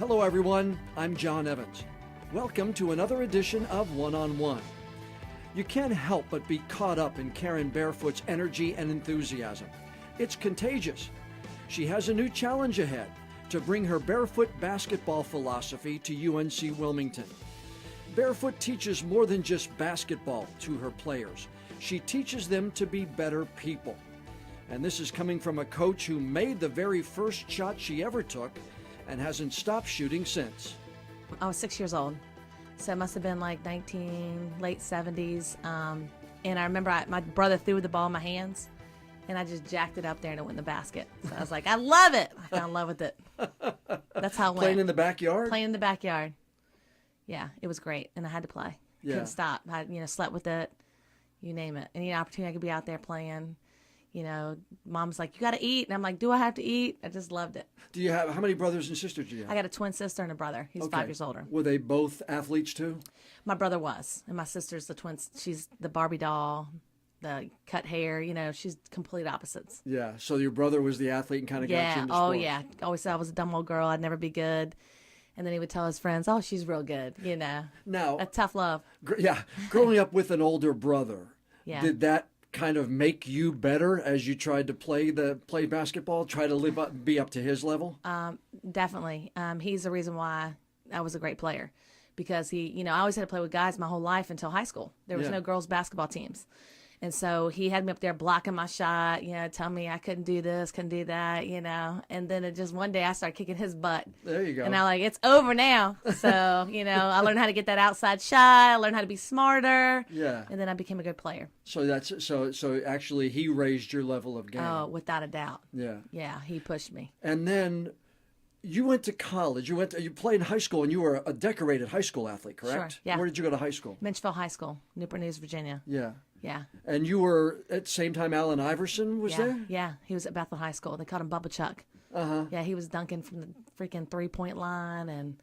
Hello everyone, I'm John Evans. Welcome to another edition of One-on-One. You can't help but be caught up in Karen Barefoot's energy and enthusiasm. It's contagious. She has a new challenge ahead to bring her Barefoot Basketball philosophy to UNC Wilmington. Barefoot teaches more than just basketball to her players. She teaches them to be better people. And this is coming from a coach who made the very first shot she ever took and hasn't stopped shooting since. I was 6 years old, so it must have been like late 70s. And I remember my brother threw the ball in my hands, and I just jacked it up there and it went in the basket. So I was like, I love it. I fell in love with it. That's how it went. Playing in the backyard? Playing in the backyard. Yeah, it was great, and I had to play. Yeah. Couldn't stop. I slept with it, you name it. Any opportunity I could be out there playing. Mom's like, you got to eat. And I'm like, do I have to eat? I just loved it. How many brothers and sisters do you have? I got a twin sister and a brother. He's 5 years older. Were they both athletes too? My brother was. And my sister's the twin. She's the Barbie doll, the cut hair. She's complete opposites. Yeah. So your brother was the athlete and kind of got you into sports. Yeah. Always said I was a dumb old girl. I'd never be good. And then he would tell his friends, oh, she's real good. Now, a tough love. Growing up with an older brother, did that kind of make you better as you tried to play basketball, try to be up to his level? Definitely. He's the reason why I was a great player, because I always had to play with guys my whole life until high school. There was no girls basketball teams. And so he had me up there blocking my shot, telling me I couldn't do this, couldn't do that, And then it just one day I started kicking his butt. There you go. And I'm like, it's over now. So, I learned how to get that outside shot. I learned how to be smarter. Yeah. And then I became a good player. So so actually he raised your level of game. Oh, without a doubt. Yeah. Yeah, he pushed me. And then you went to college. You played in high school, and you were a decorated high school athlete, correct? Sure, yeah. Where did you go to high school? Minchville High School, Newport News, Virginia. Yeah. Yeah. And you were at the same time Allen Iverson was there? Yeah, he was at Bethel High School. They called him Bubba Chuck. Uh-huh. Yeah, he was dunking from the freaking three-point line, and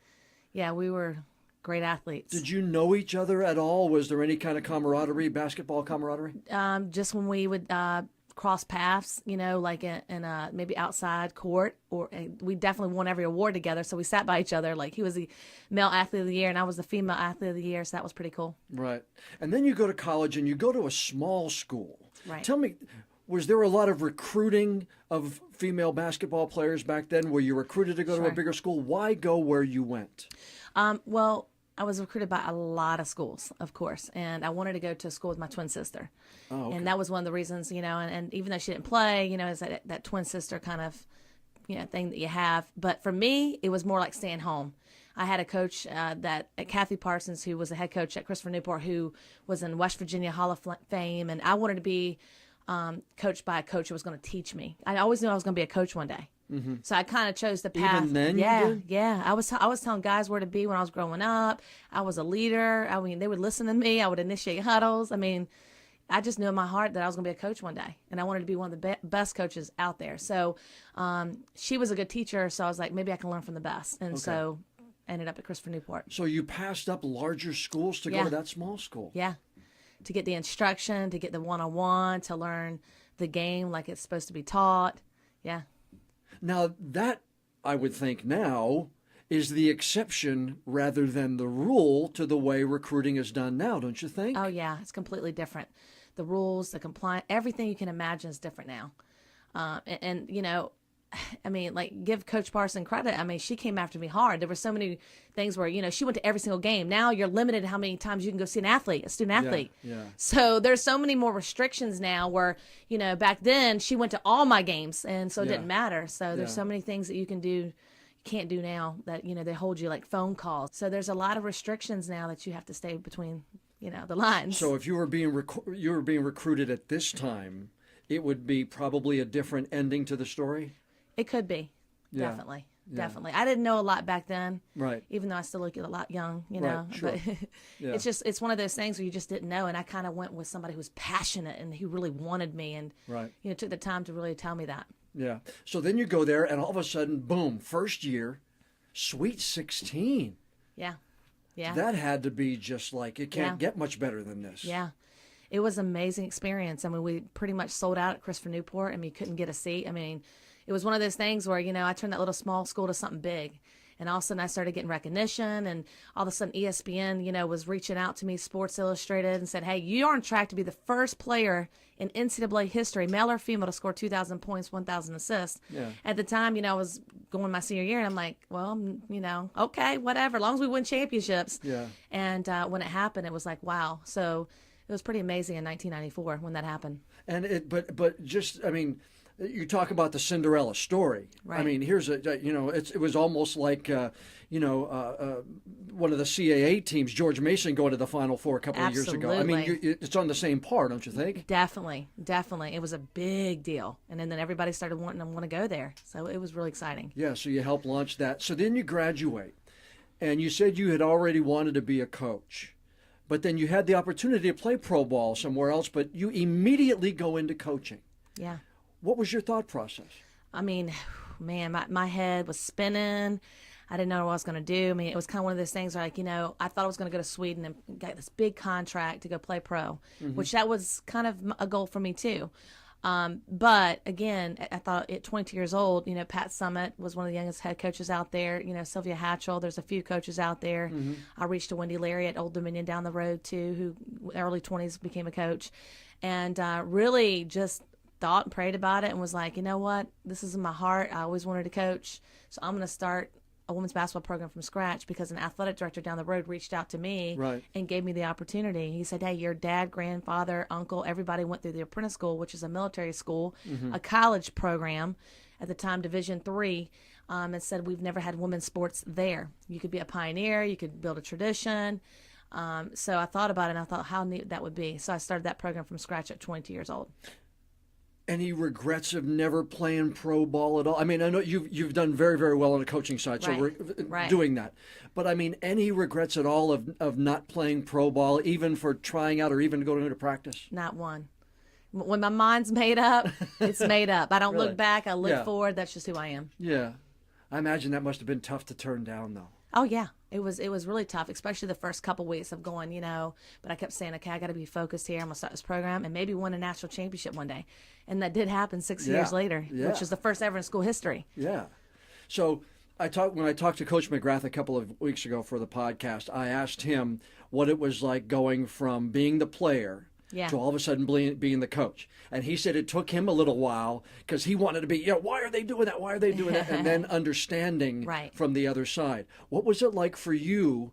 we were great athletes. Did you know each other at all? Was there any kind of camaraderie, basketball camaraderie? Just when we would cross paths, like in a maybe outside court, or we definitely won every award together. So we sat by each other. Like he was the male athlete of the year, and I was the female athlete of the year. So that was pretty cool. Right. And then you go to college, and you go to a small school. Right. Tell me, was there a lot of recruiting of female basketball players back then? Were you recruited to go to a bigger school? Why go where you went? Well, I was recruited by a lot of schools, of course, and I wanted to go to a school with my twin sister. Oh, okay. And that was one of the reasons, and even though she didn't play, is that twin sister kind of, thing that you have. But for me, it was more like staying home. I had a coach Kathy Parsons, who was the head coach at Christopher Newport, who was in West Virginia Hall of Fame, and I wanted to be coached by a coach who was going to teach me. I always knew I was going to be a coach one day. Mm-hmm. So I kind of chose the path. Even then, you did? Yeah. I was telling guys where to be when I was growing up. I was a leader. I mean, they would listen to me. I would initiate huddles. I mean, I just knew in my heart that I was going to be a coach one day, and I wanted to be one of the best coaches out there. So she was a good teacher, so I was like, maybe I can learn from the best. And so I ended up at Christopher Newport. So you passed up larger schools to go to that small school? Yeah, to get the instruction, to get the one-on-one, to learn the game like it's supposed to be taught. Yeah. Now, that, I would think now, is the exception rather than the rule to the way recruiting is done now, don't you think? Oh, yeah. It's completely different. The rules, the compliance, everything you can imagine is different now. Give Coach Parson credit. I mean, she came after me hard. There were so many things where, she went to every single game. Now you're limited to how many times you can go see a student athlete. Yeah. So there's so many more restrictions now where, back then she went to all my games, and so it didn't matter. So there's so many things that you can do, you can't do now that, they hold you, like phone calls. So there's a lot of restrictions now that you have to stay between, the lines. So if you were being recruited at this time, it would be probably a different ending to the story? It could be. Yeah. Definitely. Definitely. I didn't know a lot back then. Right. Even though I still look a lot young, Right, know. sure. But it's one of those things where you just didn't know. And I kind of went with somebody who was passionate and who really wanted me, and took the time to really tell me that. Yeah. So then you go there, and all of a sudden, boom, first year, Sweet 16. Yeah. Yeah. That had to be just like, it can't get much better than this. Yeah. It was an amazing experience. I mean, we pretty much sold out at Christopher Newport. I mean, you couldn't get a seat. I mean, it was one of those things where, I turned that little small school to something big. And all of a sudden I started getting recognition, and all of a sudden ESPN, was reaching out to me, Sports Illustrated, and said, hey, you're on track to be the first player in NCAA history, male or female, to score 2,000 points, 1,000 assists. Yeah. At the time, I was going my senior year, and I'm like, well, okay, whatever, as long as we win championships. Yeah. And when it happened, it was like, wow. So it was pretty amazing in 1994 when that happened. And but just, I mean, you talk about the Cinderella story. Right. I mean, here's it was almost like, one of the CAA teams, George Mason, going to the Final Four a couple of years ago. I mean, it's on the same par, don't you think? Definitely. It was a big deal. And then everybody started wanting to go there. So it was really exciting. Yeah, so you helped launch that. So then you graduate, and you said you had already wanted to be a coach. But then you had the opportunity to play pro ball somewhere else, but you immediately go into coaching. Yeah. What was your thought process? I mean, man, my head was spinning. I didn't know what I was going to do. I mean, it was kind of one of those things where, I thought I was going to go to Sweden and get this big contract to go play pro, which that was kind of a goal for me too. But again, I thought at 22 years old, Pat Summitt was one of the youngest head coaches out there. Sylvia Hatchell, there's a few coaches out there. I reached to Wendy Leary at Old Dominion down the road too, who early 20s became a coach, and really just thought and prayed about it and was like, you know what, this is in my heart. I always wanted to coach, so I'm going to start a women's basketball program from scratch, because an athletic director down the road reached out to me and gave me the opportunity. He said, hey, your dad, grandfather, uncle, everybody went through the apprentice school, which is a military school, a college program, at the time Division III, and said, we've never had women's sports there. You could be a pioneer, you could build a tradition. So I thought about it, and I thought how neat that would be. So I started that program from scratch at 22 years old. Any regrets of never playing pro ball at all? I mean, I know you've done very, very well on the coaching side, so we're doing that. But I mean, any regrets at all of not playing pro ball, even for trying out or even going to practice? Not one. When my mind's made up, it's made up. I don't look back. I look forward. That's just who I am. Yeah. I imagine that must have been tough to turn down, though. Oh, yeah. It was really tough, especially the first couple weeks of going, but I kept saying, okay, I got to be focused here. I'm going to start this program and maybe win a national championship one day. And that did happen 6 years later, which is the first ever in school history. Yeah. So when I talked to Coach McGrath a couple of weeks ago for the podcast, I asked him what it was like going from being the player to all of a sudden being the coach. And he said it took him a little while because he wanted to be, why are they doing that? Why are they doing that? And then understanding from the other side. What was it like for you?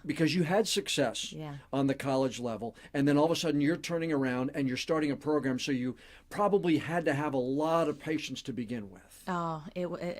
Because you had success on the college level, and then all of a sudden you're turning around and you're starting a program, so you probably had to have a lot of patience to begin with. Oh,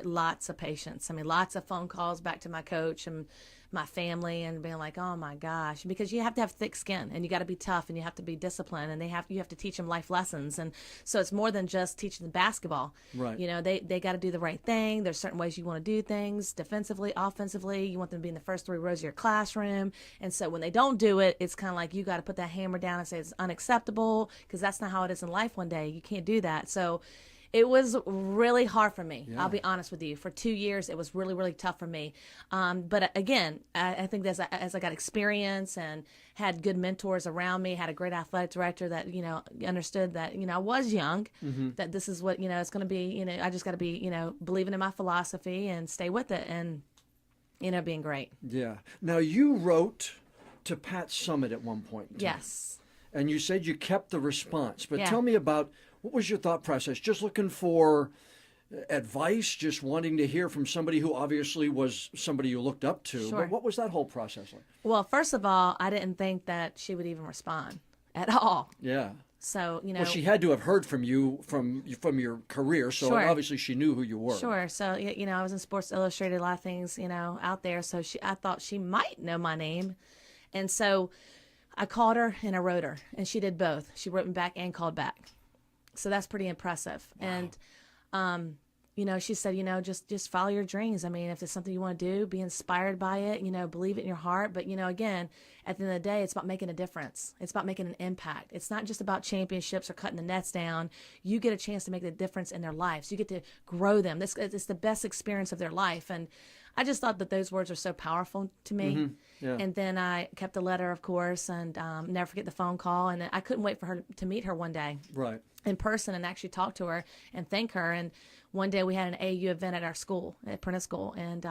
lots of patience. I mean, lots of phone calls back to my coach and my family, and being like, oh my gosh, because you have to have thick skin, and you got to be tough, and you have to be disciplined, and you have to teach them life lessons. And so it's more than just teaching them basketball. Right. They got to do the right thing. There's certain ways you want to do things, defensively, offensively. You want them to be in the first 3 rows of your classroom. And so when they don't do it, it's kind of like you got to put that hammer down and say it's unacceptable, because that's not how it is in life one day. You can't do that. So it was really hard for me. I'll be honest with you. For 2 years, it was really, really tough for me. But again, I think as I got experience and had good mentors around me, had a great athletic director that, understood that, I was young, that this is what, it's going to be, I just got to be, believing in my philosophy and stay with it and, being great. Yeah. Now, you wrote to Pat Summitt at one point. Yes. And you said you kept the response. But tell me about, what was your thought process? Just looking for advice, just wanting to hear from somebody who obviously was somebody you looked up to. Sure. But what was that whole process like? Well, first of all, I didn't think that she would even respond at all. Yeah. So, Well, she had to have heard from you from your career, so obviously she knew who you were. Sure. So, I was in Sports Illustrated, a lot of things, out there. So I thought she might know my name. And so I called her and I wrote her, and she did both. She wrote me back and called back. So that's pretty impressive. Wow. And, she said, just follow your dreams. I mean, if there's something you want to do, be inspired by it, believe it in your heart. But, again, at the end of the day, it's about making a difference. It's about making an impact. It's not just about championships or cutting the nets down. You get a chance to make the difference in their lives. You get to grow them. It's the best experience of their life. And I just thought that those words are so powerful to me. Mm-hmm. Yeah. And then I kept the letter, of course, and never forget the phone call. And I couldn't wait for her to meet her one day. Right. In person and actually talk to her and thank her. And one day we had an AU event at our school, at Apprentice School, and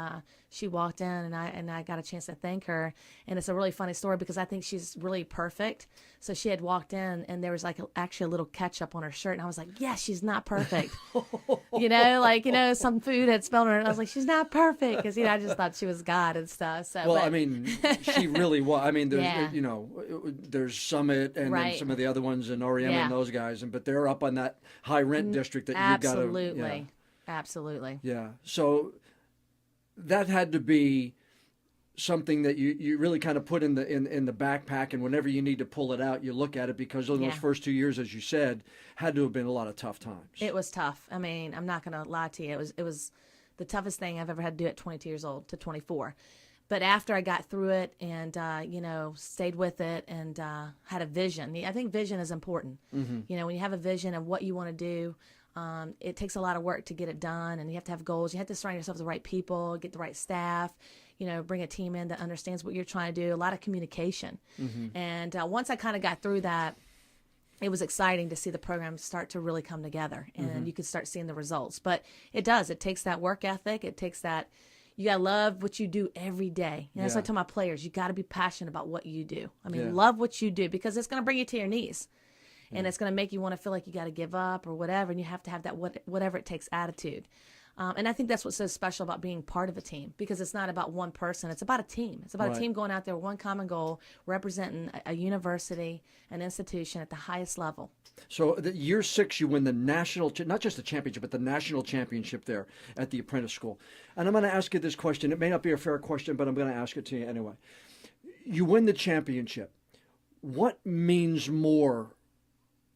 she walked in, and I got a chance to thank her. And it's a really funny story because I think she's really perfect. So she had walked in, and there was actually a little ketchup on her shirt, and I was like, yes, she's not perfect. Some food had spilled on her, and I was like, she's not perfect, because I just thought she was God and stuff. So, well, I mean, she really was. I mean, there's Yeah. there's Summit and then some of the other ones in REM Yeah. and those guys, but they're up on that high rent district that you've got to. Absolutely. Absolutely. Yeah. So that had to be something that you really kind of put in the backpack, and whenever you need to pull it out, you look at it, because those first 2 years, as you said, had to have been a lot of tough times. It was tough. I mean, I'm not going to lie to you. It was the toughest thing I've ever had to do at 22 years old to 24. But after I got through it and, stayed with it and had a vision, I think vision is important. Mm-hmm. When you have a vision of what you want to do, it takes a lot of work to get it done, and you have to have goals. You have to surround yourself with the right people, get the right staff, bring a team in that understands what you're trying to do, a lot of communication. Mm-hmm. And once I kind of got through that, it was exciting to see the program start to really come together, and mm-hmm. you could start seeing the results. But it does. It takes that work ethic. It takes that. You got to love what you do every day. And that's what I tell my players. You got to be passionate about what you do. I mean, love what you do, because it's going to bring you to your knees. And it's going to make you want to feel like you got to give up or whatever. And you have to have that whatever it takes attitude. And I think that's what's so special about being part of a team, because it's not about one person. It's about a team. It's about a team going out there with one common goal, representing a university, an institution at the highest level. So year 6, you win the national, not just the championship, but the national championship there at the Apprentice School. And I'm going to ask you this question. It may not be a fair question, but I'm going to ask it to you anyway. You win the championship. What means more,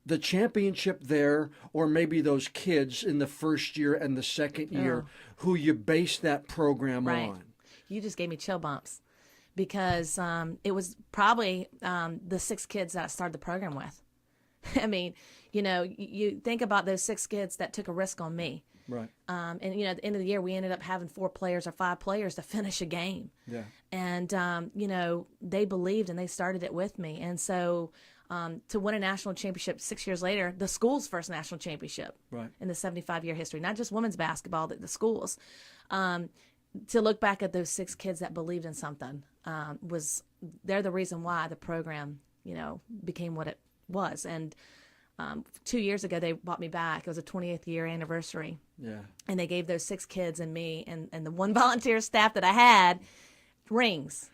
the championship there, or maybe those kids in the first year and the second year who you base that program on? You just gave me chill bumps, because it was probably the 6 kids that I started the program with. I mean, you think about those 6 kids that took a risk on me. Right. And, at the end of the year, we ended up having 4 players or 5 players to finish a game. Yeah. And, they believed and they started it with me. And so to win a national championship 6 years later, the school's first national championship in the 75-year history, not just women's basketball, the schools, to look back at those 6 kids that believed in something, they're the reason why the program, became what it was. And 2 years ago, they brought me back. It was a 20th year anniversary. Yeah. And they gave those 6 kids and me and the one volunteer staff that I had rings.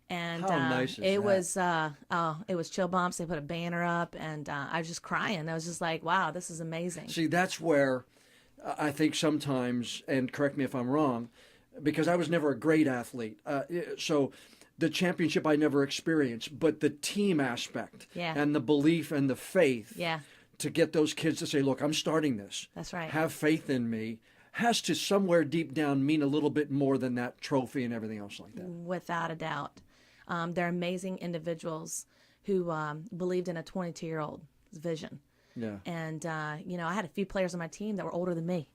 And how nice is it that? It was chill bumps. They put a banner up, and I was just crying. I was just like, wow, this is amazing. See, that's where I think sometimes, and correct me if I'm wrong, because I was never a great athlete. So the championship I never experienced, but the team aspect and the belief and the faith to get those kids to say, look, I'm starting this. That's right. Have faith in me, has to somewhere deep down mean a little bit more than that trophy and everything else like that. Without a doubt. They're amazing individuals who believed in a 22-year-old's vision. Yeah. And, I had a few players on my team that were older than me.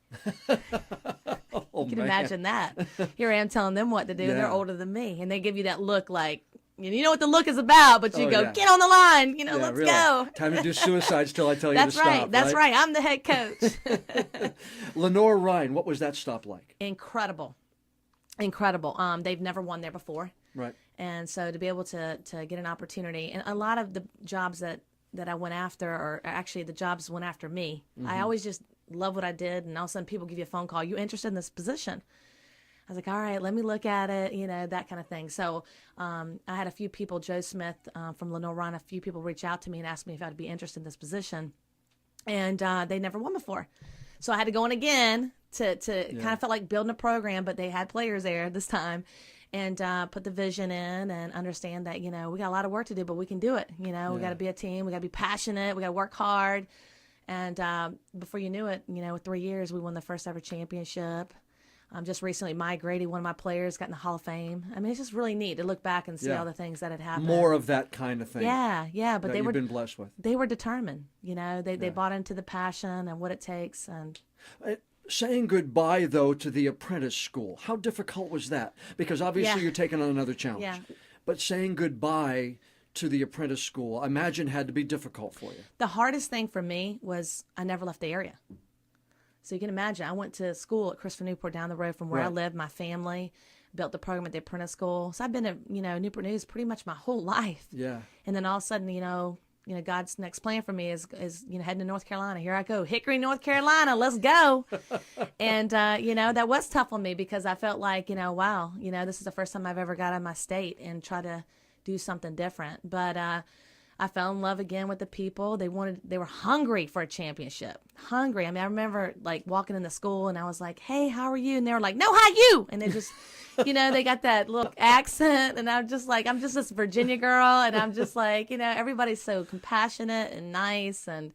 You can imagine that. Here I am telling them what to do, and they're older than me. And they give you that look like, you know what the look is about, but you go, get on the line, let's go. Time to do suicides till I tell you to stop. That's right. I'm the head coach. Lenore Ryan, what was that stop like? Incredible. They've never won there before. Right. And so to be able to get an opportunity, and a lot of the jobs that I went after, or actually the jobs went after me. Mm-hmm. I always just love what I did, and all of a sudden people give you a phone call, you interested in this position? I was like, all right, let me look at it, that kind of thing. So I had a few people, Joe Smith from Lenore Ryan, a few people reach out to me and ask me if I'd be interested in this position. And they never won before. So I had to go in again to kind of felt like building a program, but they had players there this time. And put the vision in and understand that, we got a lot of work to do, but we can do it. We got to be a team. We got to be passionate. We got to work hard. And before you knew it, with 3 years, we won the first ever championship. Just recently, Mike Grady, one of my players, got in the Hall of Fame. I mean, it's just really neat to look back and see all the things that had happened. More of that kind of thing. Yeah. But you've been blessed with. They were determined. They bought into the passion and what it takes. And saying goodbye, though, to the apprentice school, how difficult was that? Because obviously you're taking on another challenge. Yeah. But saying goodbye to the apprentice school, I imagine had to be difficult for you. The hardest thing for me was I never left the area. So you can imagine, I went to school at Christopher Newport down the road from where I lived, my family, built the program at the apprentice school. So I've been at, Newport News pretty much my whole life. Yeah. And then all of a sudden, God's next plan for me is heading to North Carolina. Here I go, Hickory, North Carolina. Let's go. And, that was tough on me because I felt like, wow, this is the first time I've ever got out of my state and try to do something different. But I fell in love again with the people. They were hungry for a championship. Hungry. I mean, I remember like walking in the school and I was like, hey, how are you? And they were like, no, how you? And they just, they got that little accent. And I'm just like, I'm just this Virginia girl. And I'm just like, everybody's so compassionate and nice. And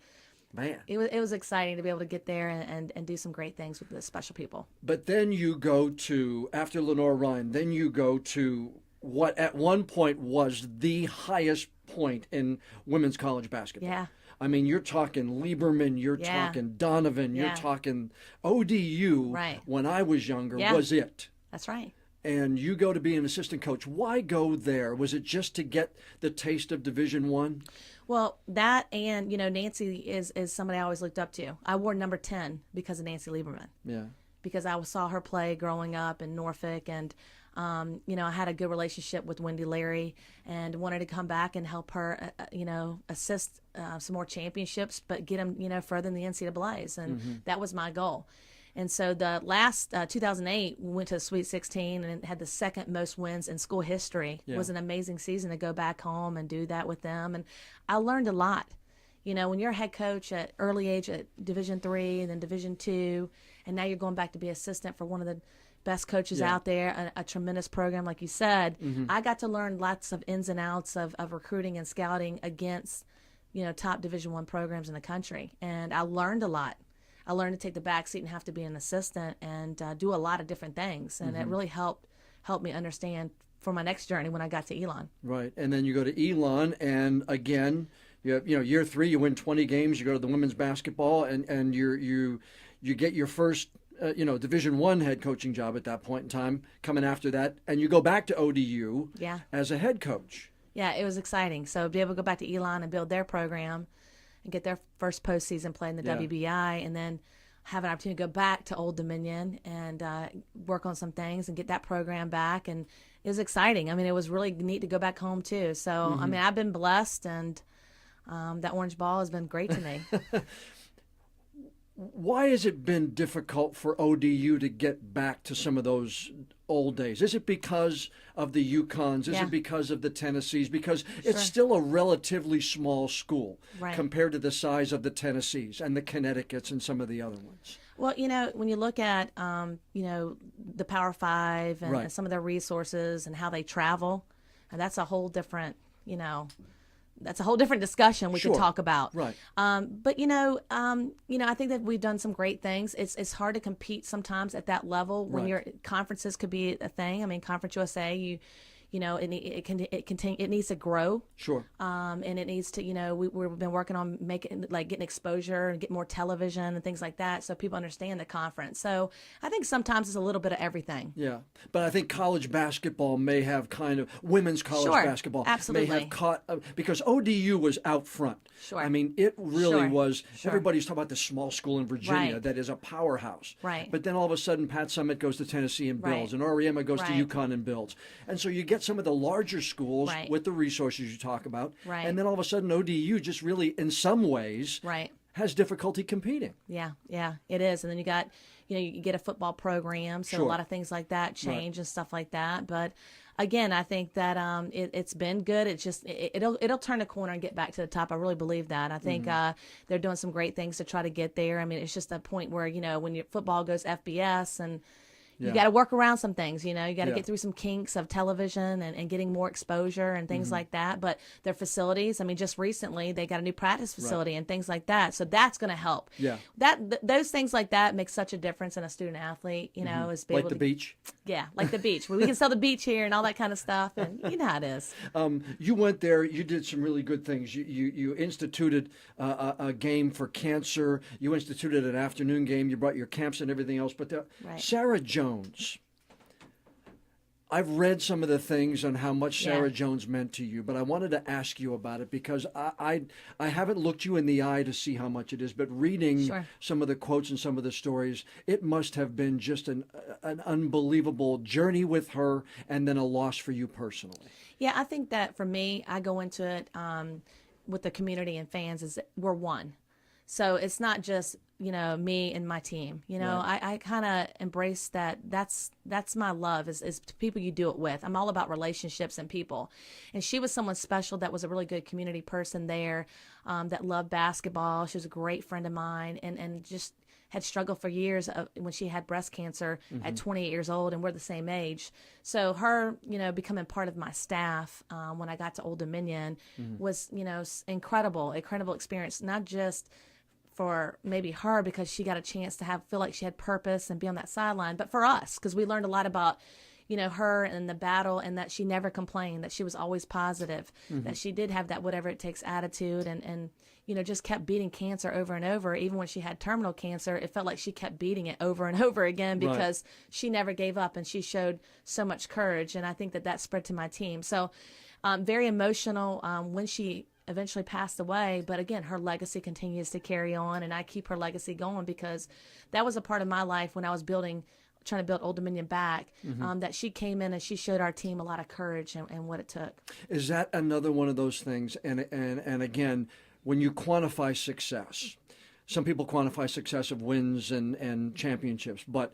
man, it was exciting to be able to get there and do some great things with the special people. But then you go to, after Lenore Ryan, then you go to what at one point was the highest point in women's college basketball. Yeah. I mean, you're talking Lieberman, you're talking Donovan, you're talking ODU. Right. When I was younger, was it. That's right. And you go to be an assistant coach. Why go there? Was it just to get the taste of Division I? Well, that and, Nancy is somebody I always looked up to. I wore number 10 because of Nancy Lieberman. Yeah. Because I saw her play growing up in Norfolk, and I had a good relationship with Wendy Leary and wanted to come back and help her, assist some more championships, but get them, further in the NCAAs. And that was my goal. And so the last 2008, we went to the Sweet 16 and had the second most wins in school history. It was an amazing season to go back home and do that with them. And I learned a lot. When you're a head coach at early age at Division III and then Division II, and now you're going back to be assistant for one of the best coaches out there, a tremendous program, like you said, I got to learn lots of ins and outs of recruiting and scouting against, top Division I programs in the country. And I learned a lot. I learned to take the back seat and have to be an assistant and do a lot of different things. And it really helped me understand for my next journey when I got to Elon. Right. And then you go to Elon, and again, year 3, you win 20 games, you go to the women's basketball, and you get your first Division I head coaching job at that point in time, coming after that, and you go back to ODU as a head coach. Yeah, it was exciting. So to be able to go back to Elon and build their program and get their first postseason play in the WBI, and then have an opportunity to go back to Old Dominion and work on some things and get that program back. And it was exciting. I mean, it was really neat to go back home too. So, I mean, I've been blessed, and that orange ball has been great to me. Why has it been difficult for ODU to get back to some of those old days? Is it because of the UConns? Is it because of the Tennessees? Because it's still a relatively small school compared to the size of the Tennessees and the Connecticuts and some of the other ones. Well, when you look at, the Power Five and some of their resources and how they travel, and that's a whole different, that's a whole different discussion we could talk about. Right. But I think that we've done some great things. It's hard to compete sometimes at that level when your conferences could be a thing. I mean, Conference USA, it needs to grow. Sure. And it needs to, we've been working on getting exposure and get more television and things like that, so people understand the conference. So I think sometimes it's a little bit of everything. Yeah, but I think college basketball may have women's college basketball may have caught because ODU was out front. Sure. I mean, it really was. Sure. Everybody's talking about the small school in Virginia that is a powerhouse. Right. But then all of a sudden, Pat Summitt goes to Tennessee and builds, and Oriema goes to UConn and builds, and so you get some of the larger schools with the resources you talk about, and then all of a sudden ODU just really, in some ways, has difficulty competing. Yeah, it is. And then you got, you get a football program, so a lot of things like that change and stuff like that. But again, I think that it's been good. It's just it'll turn a corner and get back to the top. I really believe that. I think they're doing some great things to try to get there. I mean, it's just a point where when your football goes FBS and you got to work around some things, you got to get through some kinks of television and getting more exposure and things like that. But their facilities, I mean, just recently they got a new practice facility and things like that. So that's going to help. Yeah. Those things like that make such a difference in a student athlete, is be able the beach. Yeah, like the beach. We can sell the beach here and all that kind of stuff, and you know how it is. You went there. You did some really good things. You instituted a game for cancer. You instituted an afternoon game. You brought your camps and everything else. But Sarah Jones, I've read some of the things on how much Sarah Yeah. Jones meant to you, but I wanted to ask you about it because I haven't looked you in the eye to see how much it is, but reading Sure. some of the quotes and some of the stories, it must have been just an unbelievable journey with her and then a loss for you personally. Yeah, I think that for me, I go into it with the community and fans is that we're one. So it's not just, me and my team. Right. I kind of embrace that. That's my love is people you do it with. I'm all about relationships and people. And she was someone special that was a really good community person there, that loved basketball. She was a great friend of mine and just had struggled for years when she had breast cancer at 28 years old, and we're the same age. So her, becoming part of my staff when I got to Old Dominion was, incredible experience, not just for maybe her because she got a chance to feel like she had purpose and be on that sideline, but for us because we learned a lot about her and the battle, and that she never complained, that she was always positive, that she did have that whatever it takes attitude, and just kept beating cancer over and over. Even when she had terminal cancer, it felt like she kept beating it over and over again because she never gave up, and she showed so much courage. And I think that spread to my team. So very emotional when she eventually passed away, but again, her legacy continues to carry on, and I keep her legacy going because that was a part of my life when I was trying to build Old Dominion back, that she came in and she showed our team a lot of courage and what it took. Is that another one of those things? And again, when you quantify success, some people quantify success of wins and championships, but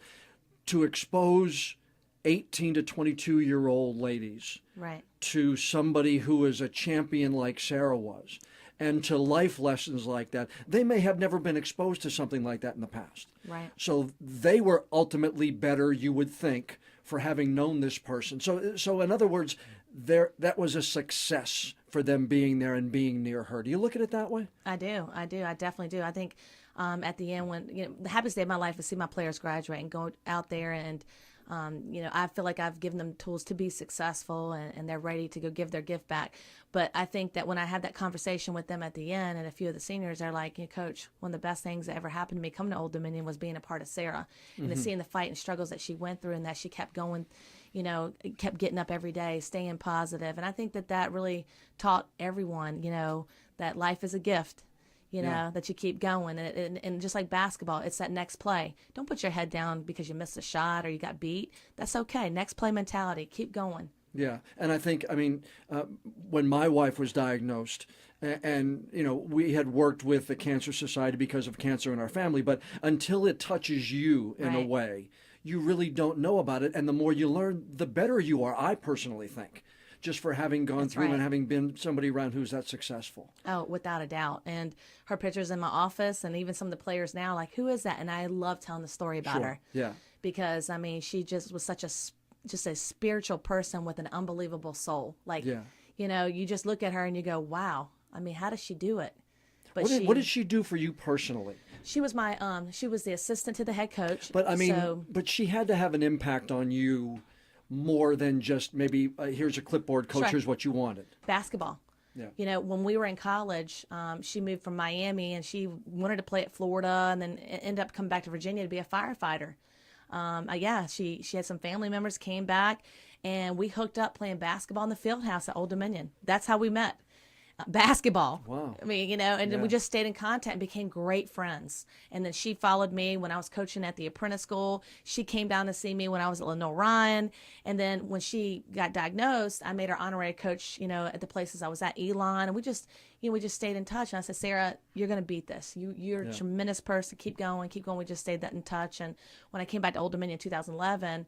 to expose 18 to 22-year-old ladies Right. to somebody who is a champion like Sarah was, and to life lessons like that, they may have never been exposed to something like that in the past. Right. So they were ultimately better, you would think, for having known this person. So in other words, that was a success for them being there and being near her. Do you look at it that way? I do. I definitely do. I think at the end, when the happiest day of my life is see my players graduate and go out there and I feel like I've given them tools to be successful, and they're ready to go give their gift back. But I think that when I had that conversation with them at the end, and a few of the seniors are like, Coach, one of the best things that ever happened to me coming to Old Dominion was being a part of Sarah, and to seeing the fight and struggles that she went through, and that she kept going, kept getting up every day, staying positive. And I think that really taught everyone, that life is a gift. That you keep going. And just like basketball, it's that next play. Don't put your head down because you missed a shot or you got beat. That's okay. Next play mentality. Keep going. Yeah. And I think, when my wife was diagnosed, and, we had worked with the Cancer Society because of cancer in our family, but until it touches you in a Right. way, you really don't know about it. And the more you learn, the better you are, I personally think, just for having gone That's through right. and having been somebody around who's that successful. Oh, without a doubt. And her pictures in my office, and even some of the players now, like, who is that? And I love telling the story about her. Yeah. Because, she just was such just a spiritual person with an unbelievable soul. Like, Yeah. You just look at her and you go, wow. How does she do it? But What did she do for you personally? She was she was the assistant to the head coach. But so, but she had to have an impact on you more than just maybe here's a clipboard, coach, Sure. here's what you wanted. basketball. Yeah. When we were in college, she moved from Miami and she wanted to play at Florida, and then ended up coming back to Virginia to be a firefighter. She had some family members came back, and we hooked up playing basketball in the field house at Old Dominion. That's how we met. Basketball. Wow. And then we Yeah. just stayed in contact and became great friends. And then she followed me when I was coaching at the apprentice school. She came down to see me when I was at Lenore Ryan. And then when she got diagnosed, I made her honorary coach, at the places I was at, Elon. And we just stayed in touch. And I said, Sarah, you're going to beat this. You're a tremendous person. Keep going, keep going. We just stayed in touch. And when I came back to Old Dominion in 2011,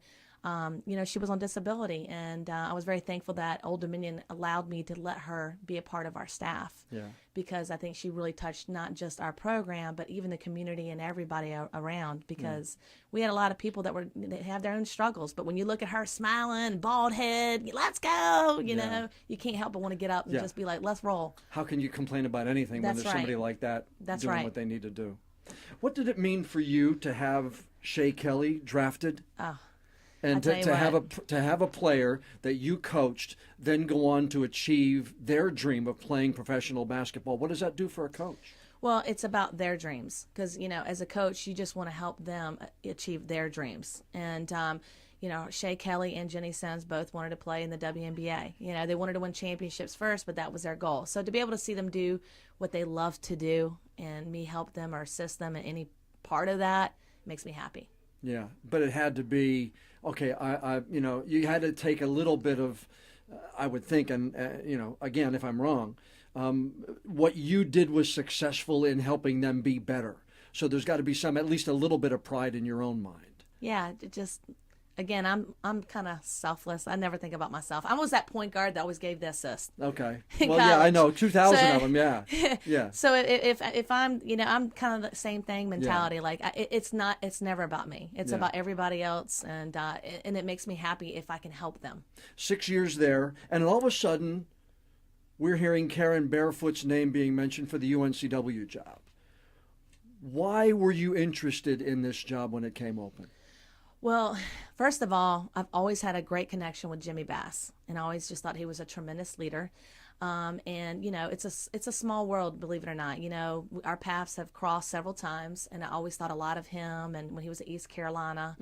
she was on disability, and I was very thankful that Old Dominion allowed me to let her be a part of our staff. Yeah. Because I think she really touched not just our program, but even the community and everybody around. Because we had a lot of people that have their own struggles, but when you look at her smiling, bald head, let's go, you can't help but want to get up and just be like, let's roll. How can you complain about anything when That's there's somebody right. like that That's doing right. what they need to do? What did it mean for you to have Shea Kelly drafted? Oh. And I'll tell you to have a player that you coached then go on to achieve their dream of playing professional basketball, what does that do for a coach? Well, it's about their dreams because, as a coach, you just want to help them achieve their dreams. And, Shea Kelly and Jenny Sims both wanted to play in the WNBA. They wanted to win championships first, but that was their goal. So to be able to see them do what they love to do and me help them or assist them in any part of that makes me happy. Yeah, but it had to be, okay, you had to take a little bit of, I would think, and, again, if I'm wrong, what you did was successful in helping them be better. So there's got to be at least a little bit of pride in your own mind. Yeah, again, I'm kind of selfless. I never think about myself. I was that point guard that always gave the assist. Okay. Well, yeah, I know. 2,000 of them, yeah. Yeah. So if I'm, I'm kind of the same thing mentality. Yeah. Like it's never about me. It's about everybody else, and it makes me happy if I can help them. 6 years there, and all of a sudden, we're hearing Karen Barefoot's name being mentioned for the UNCW job. Why were you interested in this job when it came open? Well, first of all, I've always had a great connection with Jimmy Bass, and I always just thought he was a tremendous leader. And it's a small world, believe it or not. Our paths have crossed several times, and I always thought a lot of him. And when he was at East Carolina,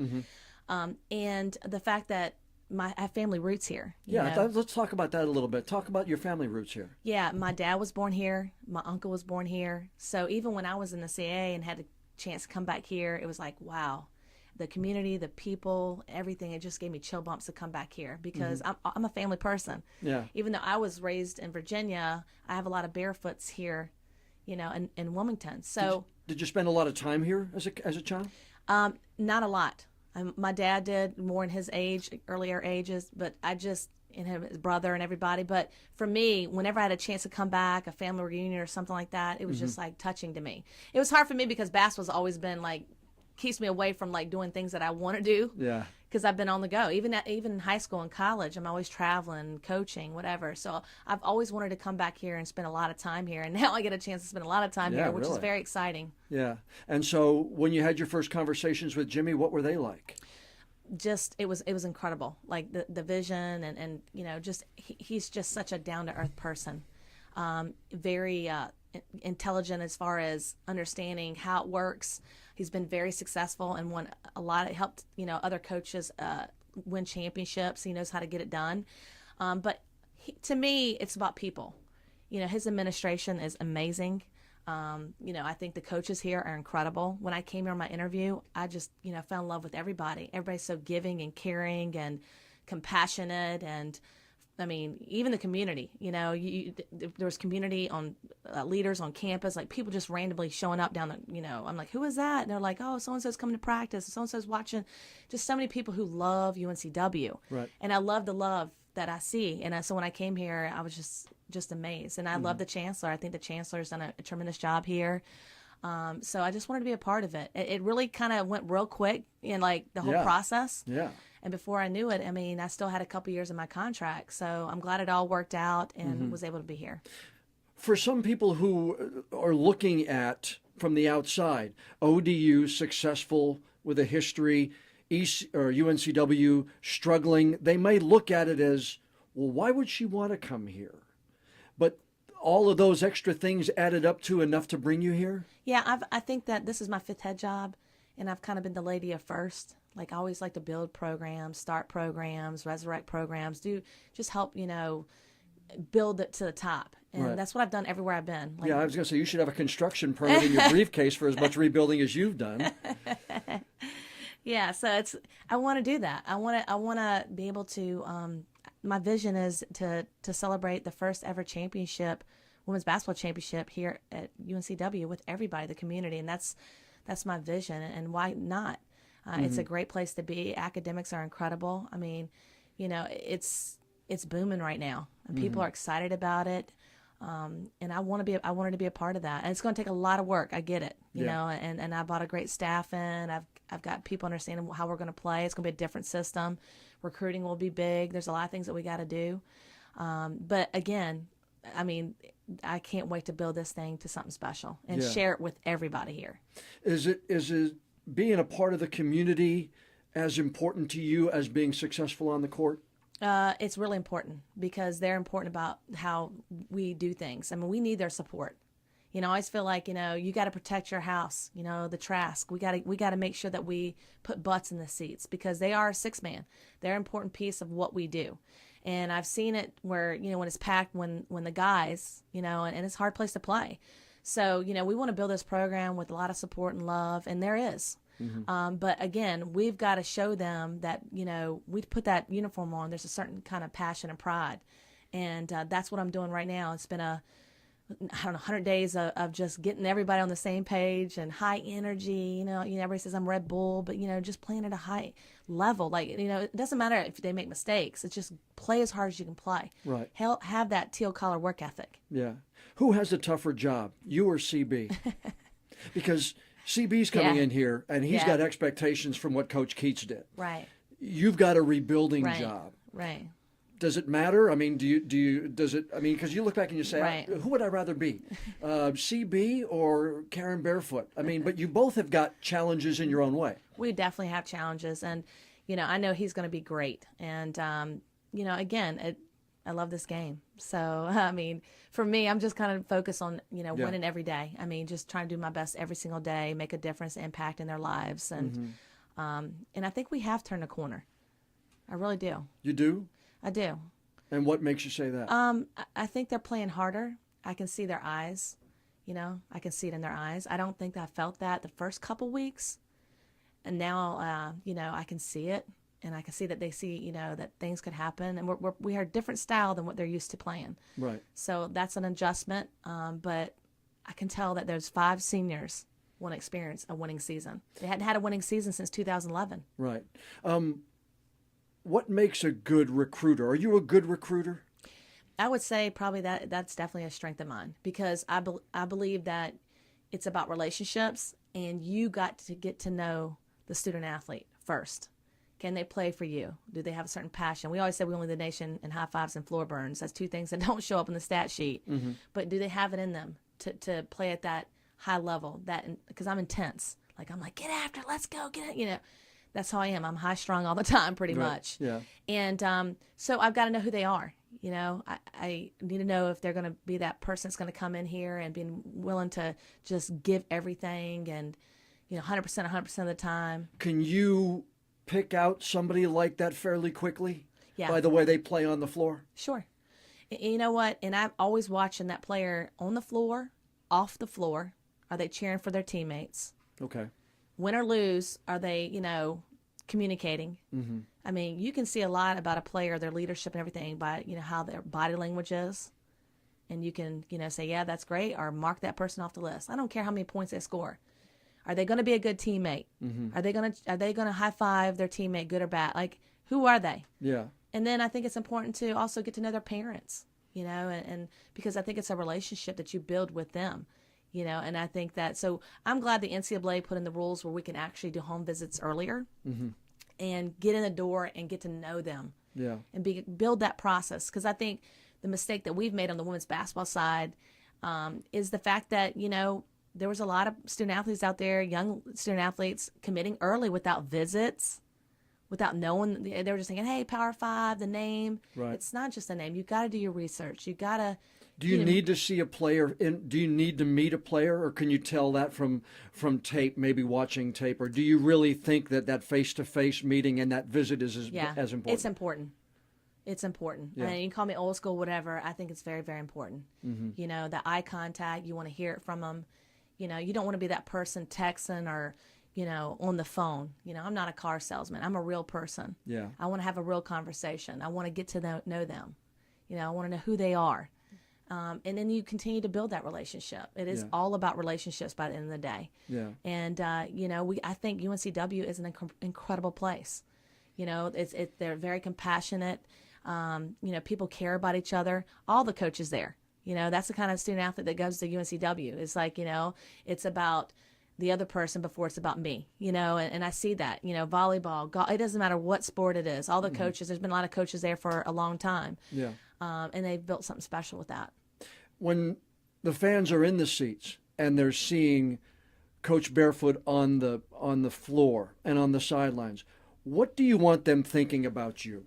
and the fact that I have family roots here. Let's talk about that a little bit. Talk about your family roots here. Yeah, my dad was born here. My uncle was born here. So even when I was in the CAA and had a chance to come back here, it was like, wow. The community, the people, everything, it just gave me chill bumps to come back here because I'm a family person. Yeah. Even though I was raised in Virginia, I have a lot of Barefoots here, in Wilmington. So did you spend a lot of time here as a child? Not a lot. My dad did more in his earlier ages, but his brother and everybody. But for me, whenever I had a chance to come back, a family reunion or something like that, it was just like touching to me. It was hard for me because Bass was always been like, keeps me away from like doing things that I want to do. Yeah. Because I've been on the go. Even in high school and college, I'm always traveling, coaching, whatever. So I've always wanted to come back here and spend a lot of time here. And now I get a chance to spend a lot of time here, which is very exciting. Yeah. And so when you had your first conversations with Jimmy, what were they like? Just it was incredible. Like the vision and he's just such a down to earth person. Very intelligent as far as understanding how it works. He's been very successful and won a lot. It helped, other coaches win championships. He knows how to get it done. But to me, it's about people. His administration is amazing. I think the coaches here are incredible. When I came here on my interview, I just, fell in love with everybody. Everybody's so giving and caring and compassionate and even the community, there was community on leaders on campus, like people just randomly showing up down the, I'm like, who is that? And they're like, oh, so-and-so's coming to practice. So-and-so's watching. Just so many people who love UNCW. Right. And I love the love that I see. And so when I came here, I was just amazed. And I love the chancellor. I think the chancellor's done a tremendous job here. So I just wanted to be a part of it. It really kind of went real quick in like the whole process. Yeah. And before I knew it, I still had a couple years in my contract. So I'm glad it all worked out and was able to be here. For some people who are looking at, from the outside, ODU successful with a history, UNCW struggling, they may look at it as, well, why would she want to come here? But all of those extra things added up to enough to bring you here? Yeah, I think that this is my fifth head job, and I've kind of been the lady of first. Like, I always like to build programs, start programs, resurrect programs, just help, build it to the top. And that's what I've done everywhere I've been. Like, I was going to say, you should have a construction permit in your briefcase for as much rebuilding as you've done. Yeah, so I want to do that. I want to be able to, my vision is to celebrate the first ever championship, women's basketball championship here at UNCW with everybody, the community. And that's my vision. And why not? It's a great place to be. Academics are incredible. It's booming right now, and people are excited about it. And I wanted to be a part of that. And it's going to take a lot of work. I get it, you know. And I brought a great staff in. I've got people understanding how we're going to play. It's going to be a different system. Recruiting will be big. There's a lot of things that we got to do. But again, I can't wait to build this thing to something special and share it with everybody here. Is it being a part of the community as important to you as being successful on the court? It's really important because they're important about how we do things. We need their support. You know, I always feel like, you know, you got to protect your house, you know, the Trask. We got to make sure that we put butts in the seats because they are a six-man. They're an important piece of what we do. And I've seen it where, you know, when it's packed, when the guys, you know, and it's a hard place to play. So, you know, we want to build this program with a lot of support and love, and there is. But again, we've got to show them that, you know, we put that uniform on. There's a certain kind of passion and pride. And that's what I'm doing right now. It's been I don't know, 100 days of just getting everybody on the same page and high energy. You know, everybody says I'm Red Bull, but, you know, just playing at a high level. Like, you know, it doesn't matter if they make mistakes. It's just play as hard as you can play. Right. Have that teal collar work ethic. Yeah. Who has a tougher job, you or CB? Because CB's coming in here, and he's got expectations from what Coach Keats did. Right. You've got a rebuilding job. Right. Does it matter? I mean, does it, I mean, because you look back and you say, who would I rather be? CB or Karen Barefoot? I mean, but you both have got challenges in your own way. We definitely have challenges. And, you know, I know he's going to be great. And, you know, again, I love this game. So, I mean, for me, I'm just kind of focused on, you know, winning every day. I mean, just trying to do my best every single day, make a difference, impact in their lives. And, and I think we have turned a corner. I really do. You do? I do. And what makes you say that? I think they're playing harder. I can see their eyes. You know, I can see it in their eyes. I don't think I felt that the first couple weeks. And now, you know, I can see it. And I can see that they see, you know, that things could happen. And we are a different style than what they're used to playing. Right. So that's an adjustment. But I can tell that there's 5 seniors want to experience a winning season. They hadn't had a winning season since 2011. Right. What makes a good recruiter? Are you a good recruiter? I would say probably that's definitely a strength of mine because I believe that it's about relationships and you got to get to know the student athlete first. Can they play for you? Do they have a certain passion? We always say we only lead the nation in high fives and floor burns. That's 2 things that don't show up in the stat sheet. But do they have it in them to play at that high level? Because I'm intense. Like, I'm like, get after it, let's go, get it, you know. That's how I am. I'm high strung all the time, pretty much. Yeah. And so I've got to know who they are. You know, I need to know if they're going to be that person that's going to come in here and be willing to just give everything and, you know, 100% of the time. Can you pick out somebody like that fairly quickly? Yeah. By the way they play on the floor? Sure. And you know what? And I'm always watching that player on the floor, off the floor. Are they cheering for their teammates? Okay. Win or lose, are they, you know, communicating? I mean, you can see a lot about a player, their leadership and everything by, you know, how their body language is. And you can, you know, say, yeah, that's great, or mark that person off the list. I don't care how many points they score. Are they going to be a good teammate? Are they going to high five their teammate, good or bad? Like, who are they? Yeah. And then I think it's important to also get to know their parents, you know, and because I think it's a relationship that you build with them. You know, and I think that, so I'm glad the NCAA put in the rules where we can actually do home visits earlier and get in the door and get to know them. Yeah. And build that process. Because I think the mistake that we've made on the women's basketball side is the fact that, you know, there was a lot of student athletes out there, young student athletes committing early without visits, without knowing. They were just thinking, hey, Power 5, the name. Right. It's not just a name. You got to do your research. You got to. Do you need to see a player? Do you need to meet a player, or can you tell that from tape, maybe watching tape? Or do you really think that face-to-face meeting and that visit is as important? It's important. It's important. Yeah. And you can call me old school, whatever. I think it's very, very important. You know, the eye contact, you want to hear it from them. You know, you don't want to be that person texting or, you know, on the phone. You know, I'm not a car salesman. I'm a real person. Yeah. I want to have a real conversation. I want to get to know them. You know, I want to know who they are. And then you continue to build that relationship. It is all about relationships by the end of the day. Yeah. And, you know, I think UNCW is an incredible place. You know, they're very compassionate. You know, people care about each other. All the coaches there. You know, that's the kind of student athlete that goes to UNCW. It's like, you know, it's about the other person before it's about me, you know, and I see that, you know, volleyball, golf, it doesn't matter what sport it is. All the coaches, there's been a lot of coaches there for a long time. Yeah. And they've built something special with that. When the fans are in the seats and they're seeing Coach Barefoot on the floor and on the sidelines, what do you want them thinking about you?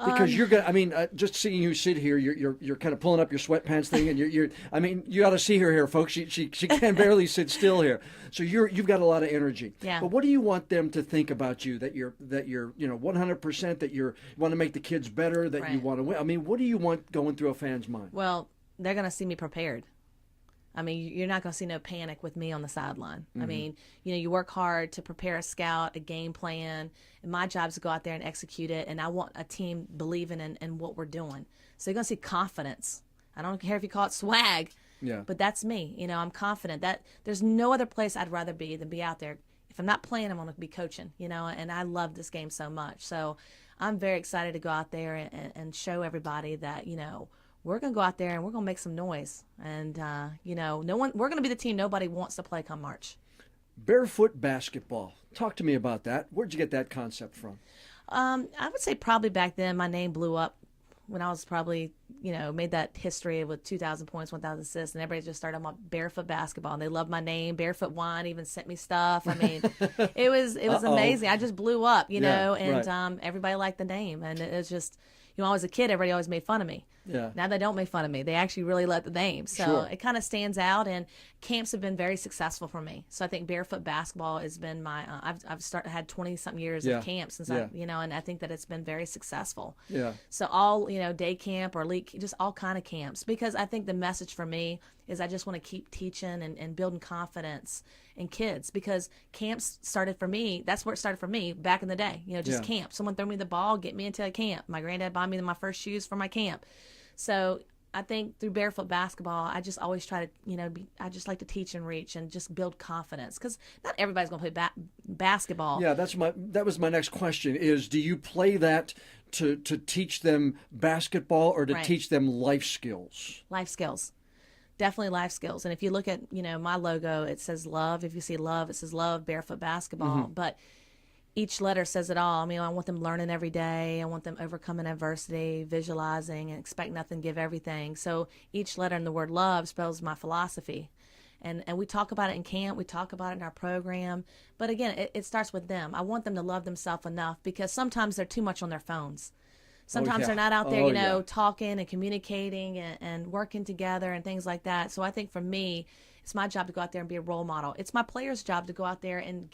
Because you're gonna. I mean, just seeing you sit here, you're kind of pulling up your sweatpants thing, and you're. I mean, you got to see her here, folks. She can barely sit still here. So you've got a lot of energy. Yeah. But what do you want them to think about you? That you're 100%. That you want to make the kids better. That you Right. want to win. I mean, what do you want going through a fan's mind? Well, they're going to see me prepared. I mean, you're not going to see no panic with me on the sideline. I mean, you work hard to prepare a scout, a game plan, and my job is to go out there and execute it, and I want a team believing in what we're doing. So you're going to see confidence. I don't care if you call it swag, but that's me. I'm confident that there's no other place I'd rather be than be out there. If I'm not playing, I'm going to be coaching, and I love this game so much. So I'm very excited to go out there and show everybody that, we're going to go out there and we're going to make some noise. And, we're going to be the team nobody wants to play come March. Barefoot Basketball. Talk to me about that. Where'd you get that concept from? I would say probably back then my name blew up when I was probably, made that history with 2,000 points, 1,000 assists, and everybody just started on my Barefoot Basketball, and they loved my name. Barefoot Wine even sent me stuff. I mean, it was amazing. I just blew up, know, and right. Everybody liked the name, and it was just, when I was a kid, everybody always made fun of me. Yeah. Now they don't make fun of me. They actually really let the name. So It kind of stands out, and camps have been very successful for me. So I think Barefoot Basketball has been my, I've had 20-something years of camps since and I think that it's been very successful. Yeah. So all, day camp or league, just all kind of camps, because I think the message for me is I just want to keep teaching and building confidence in kids, because camps started for me. That's where it started for me back in the day, just camp. Someone throw me the ball, get me into a camp. My granddad bought me my first shoes for my camp. So I think through Barefoot Basketball, I just always try to, I just like to teach and reach and just build confidence, because not everybody's going to play basketball. Yeah, that was my next question is, do you play that to teach them basketball or to Right. teach them life skills? Life skills. Definitely life skills. And if you look at, my logo, it says love. If you see love, it says love, Barefoot Basketball. Mm-hmm. But each letter says it all. I mean, I want them learning every day. I want them overcoming adversity, visualizing, and expect nothing, give everything. So each letter in the word love spells my philosophy. And we talk about it in camp. We talk about it in our program. But again, it starts with them. I want them to love themselves enough, because sometimes they're too much on their phones. Sometimes they're not out there, talking and communicating and working together and things like that. So I think for me, it's my job to go out there and be a role model. It's my players' job to go out there and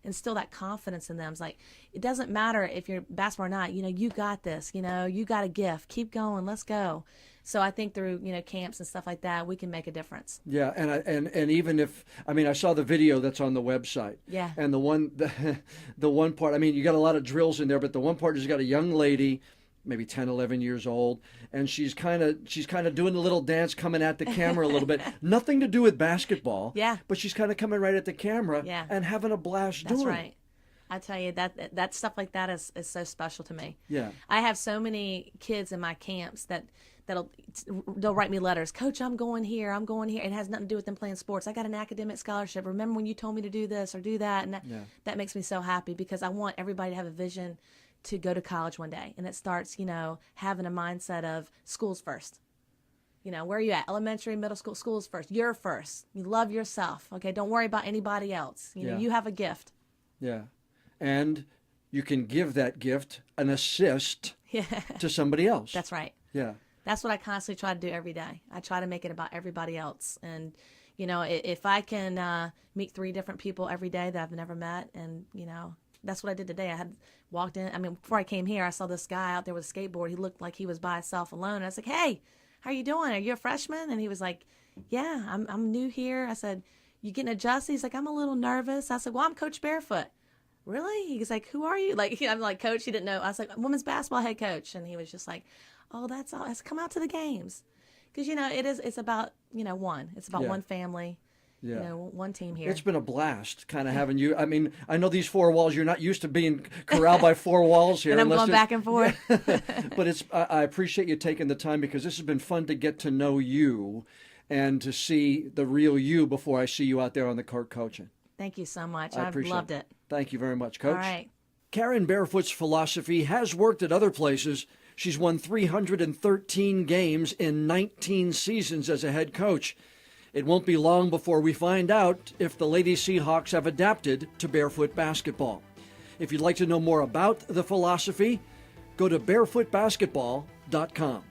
instill that confidence in them. It's like, it doesn't matter if you're basketball or not. You got this. You got a gift. Keep going. Let's go. So I think through camps and stuff like that, we can make a difference. Yeah, and even if I saw the video that's on the website. Yeah. And the one part, you got a lot of drills in there, but the one part is you got a young lady, maybe 10, 11 years old, and she's kind of doing a little dance, coming at the camera a little bit. Nothing to do with basketball. Yeah. But she's kind of coming right at the camera and having a blast doing it. That's right. I tell you, that stuff like that is so special to me. Yeah. I have so many kids in my camps they'll write me letters. Coach, I'm going here. It has nothing to do with them playing sports. I got an academic scholarship. Remember when you told me to do this or do that? And that makes me so happy, because I want everybody to have a vision to go to college one day. And it starts, having a mindset of schools first. Where are you at? Elementary, middle school, schools first. You're first. You love yourself. Okay, don't worry about anybody else. You have a gift. Yeah. And you can give that gift an assist to somebody else. That's right. Yeah. That's what I constantly try to do every day. I try to make it about everybody else. And, if I can meet 3 different people every day that I've never met, and, that's what I did today. I had walked in. Before I came here, I saw this guy out there with a skateboard. He looked like he was by himself alone. And I was like, hey, how are you doing? Are you a freshman? And he was like, yeah, I'm new here. I said, you getting adjusted? He's like, I'm a little nervous. I said, well, I'm Coach Barefoot. Really? He's like, who are you? Like, I'm like, coach. He didn't know. I was like, women's basketball head coach. And he was just like, oh, that's all. Let's come out to the games. Because, it's about, one. It's about one family. Yeah. One team here. It's been a blast kind of having you. I know these 4 walls, you're not used to being corralled by 4 walls here. And I'm going back and forth. But I appreciate you taking the time, because this has been fun to get to know you and to see the real you before I see you out there on the court coaching. Thank you so much. I've loved it. Thank you very much, Coach. All right. Karen Barefoot's philosophy has worked at other places. She's won 313 games in 19 seasons as a head coach. It won't be long before we find out if the Lady Seahawks have adapted to Barefoot Basketball. If you'd like to know more about the philosophy, go to barefootbasketball.com.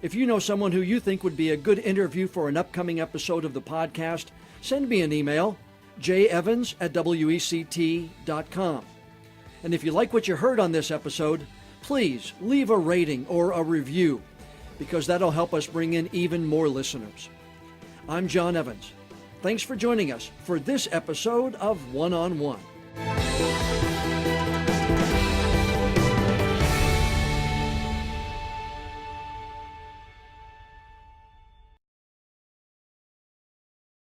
If you know someone who you think would be a good interview for an upcoming episode of the podcast, send me an email, jevans@wect.com. And if you like what you heard on this episode, please leave a rating or a review, because that'll help us bring in even more listeners. I'm John Evans. Thanks for joining us for this episode of One on One.